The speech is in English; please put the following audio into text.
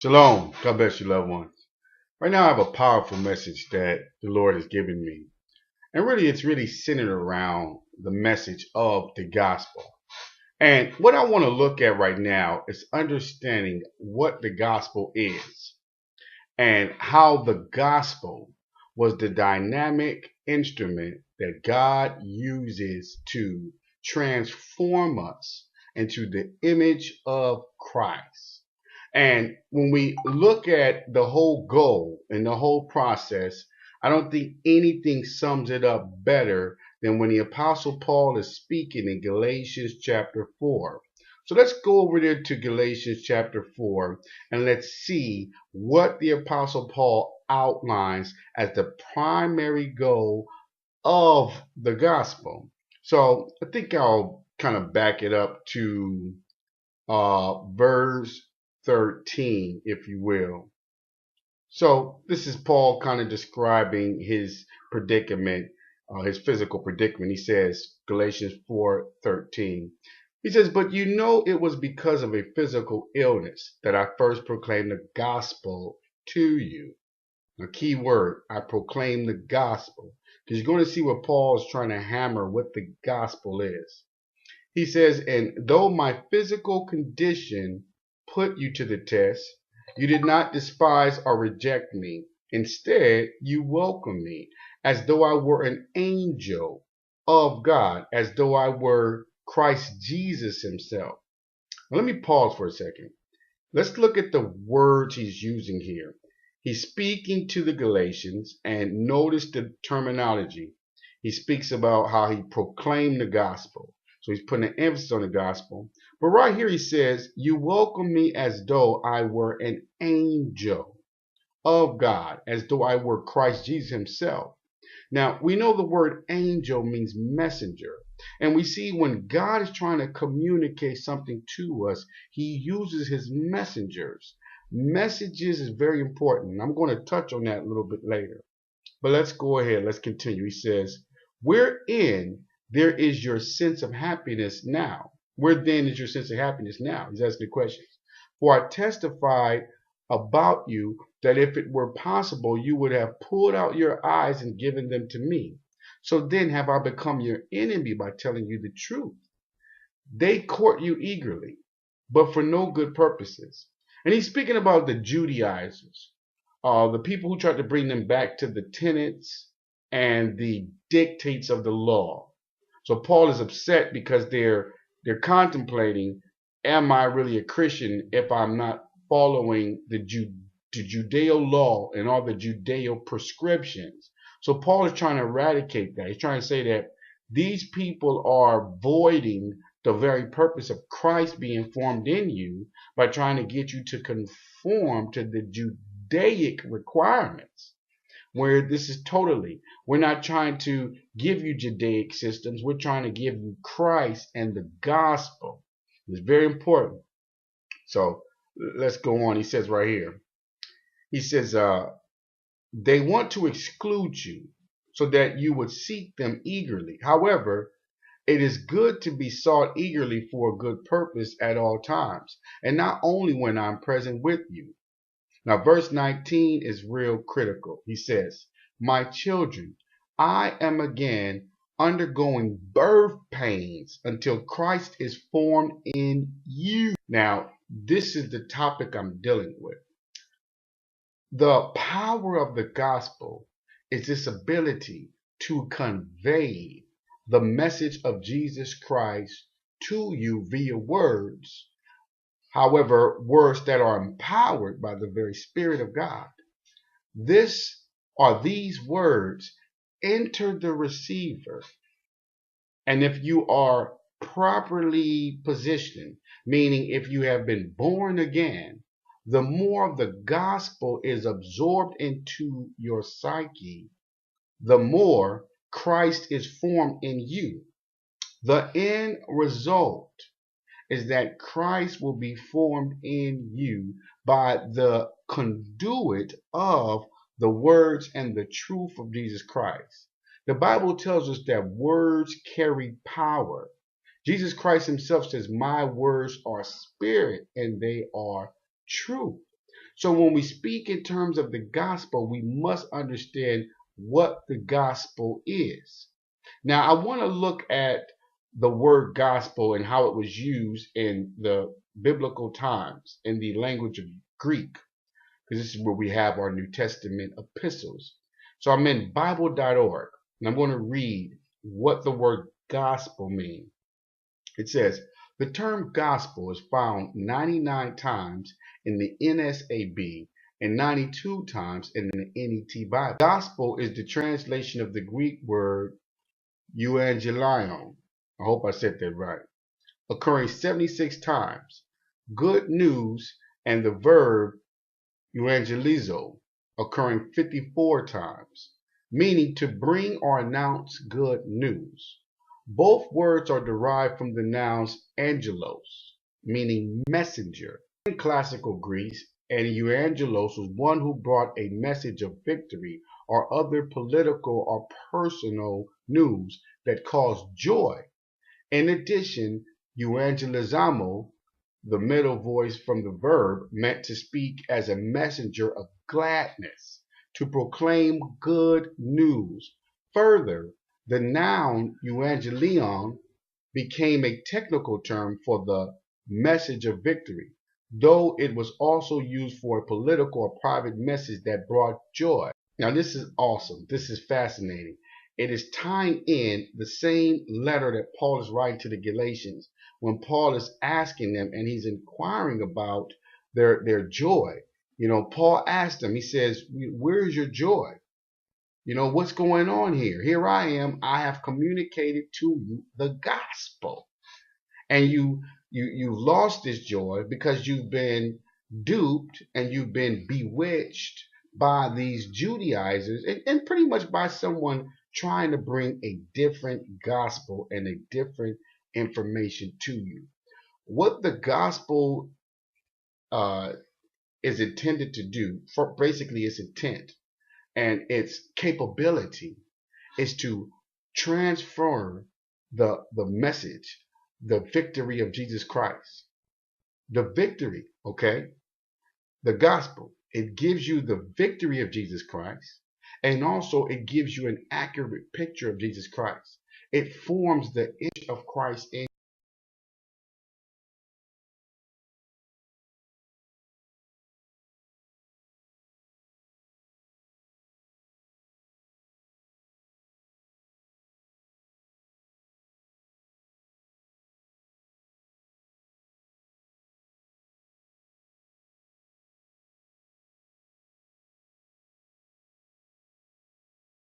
Shalom. God bless you, loved ones. Right now, I have a powerful message that the Lord has given me. And really, it's really centered around the message of the gospel. And what I want to look at right now is understanding what the gospel is and how the gospel was the dynamic instrument that God uses to transform us into the image of Christ. And when we look at the whole goal and the whole process, I don't think anything sums it up better than when the Apostle Paul is speaking in Galatians chapter 4. So let's go over there to Galatians chapter 4 and let's see what the Apostle Paul outlines as the primary goal of the gospel. So I think I'll kind of back it up to verse 13, if you will. So this is Paul kind of describing his predicament, his physical predicament. He says, Galatians 4:13. He says, but you know it was because of a physical illness that I first proclaimed the gospel to you. A key word, I proclaim the gospel. Because you're going to see what Paul is trying to hammer what the gospel is. He says, and though my physical condition put you to the test, you did not despise or reject me. Instead, you welcomed me as though I were an angel of God, as though I were Christ Jesus himself. Now, let me pause for a second. Let's look at the words he's using here. He's speaking to the Galatians, and notice the terminology. He speaks about how he proclaimed the gospel. So he's putting an emphasis on the gospel. But right here he says, you welcome me as though I were an angel of God, as though I were Christ Jesus himself. Now, we know the word angel means messenger. And we see when God is trying to communicate something to us, he uses his messengers. Messages is very important. I'm going to touch on that a little bit later. But let's go ahead. Let's continue. He says, wherein there is your sense of happiness now. Where then is your sense of happiness now? He's asking the questions. For I testified about you that if it were possible, you would have pulled out your eyes and given them to me. So then have I become your enemy by telling you the truth. They court you eagerly, but for no good purposes. And he's speaking about the Judaizers, the people who tried to bring them back to the tenets and the dictates of the law. So Paul is upset because they're contemplating, am I really a Christian if I'm not following the Judeo law and all the Judeo prescriptions? So Paul is trying to eradicate that. He's trying to say that these people are voiding the very purpose of Christ being formed in you by trying to get you to conform to the Judaic requirements. Where this is totally, we're not trying to give you Judaic systems, we're trying to give you Christ and the gospel. It's very important. So let's go on. He says right here, he says, they want to exclude you so that you would seek them eagerly. However, it is good to be sought eagerly for a good purpose at all times, and not only when I'm present with you. Now, verse 19 is real critical. He says, my children, I am again undergoing birth pains until Christ is formed in you. Now, this is the topic I'm dealing with. The power of the gospel is this ability to convey the message of Jesus Christ to you via words. However, words that are empowered by the very Spirit of God. These words enter the receiver. And if you are properly positioned, meaning if you have been born again, the more of the gospel is absorbed into your psyche, the more Christ is formed in you. The end result is that Christ will be formed in you by the conduit of the words and the truth of Jesus Christ. The Bible tells us that words carry power. Jesus Christ himself says, my words are spirit and they are truth. So when we speak in terms of the gospel, we must understand what the gospel is. Now, I want to look at the word gospel and how it was used in the biblical times in the language of Greek, because this is where we have our New Testament epistles. So I'm in Bible.org, and I'm going to read what the word gospel means. It says, the term gospel is found 99 times in the NSAB and 92 times in the NET Bible. Gospel is the translation of the Greek word euangelion. I hope I said that right. Occurring 76 times. Good news and the verb evangelizo, occurring 54 times, meaning to bring or announce good news. Both words are derived from the nouns angelos, meaning messenger. In classical Greece, an euangelos was one who brought a message of victory or other political or personal news that caused joy. In addition, euangelizamo, the middle voice from the verb, meant to speak as a messenger of gladness, to proclaim good news. Further, the noun euangelion became a technical term for the message of victory, though it was also used for a political or private message that brought joy. Now, this is awesome. This is fascinating. It is tying in the same letter that Paul is writing to the Galatians when Paul is asking them and he's inquiring about their joy. You know, Paul asked them, he says, where's your joy? You know, what's going on here? Here I am. I have communicated to you the gospel. And you've lost this joy because you've been duped and you've been bewitched by these Judaizers and pretty much by someone trying to bring a different gospel and a different information to you. What the gospel is intended to do, for basically its intent and its capability, is to transfer the message, the victory of Jesus Christ. The victory, okay? The gospel. It gives you the victory of Jesus Christ, and also it gives you an accurate picture of Jesus Christ. It forms the image of Christ in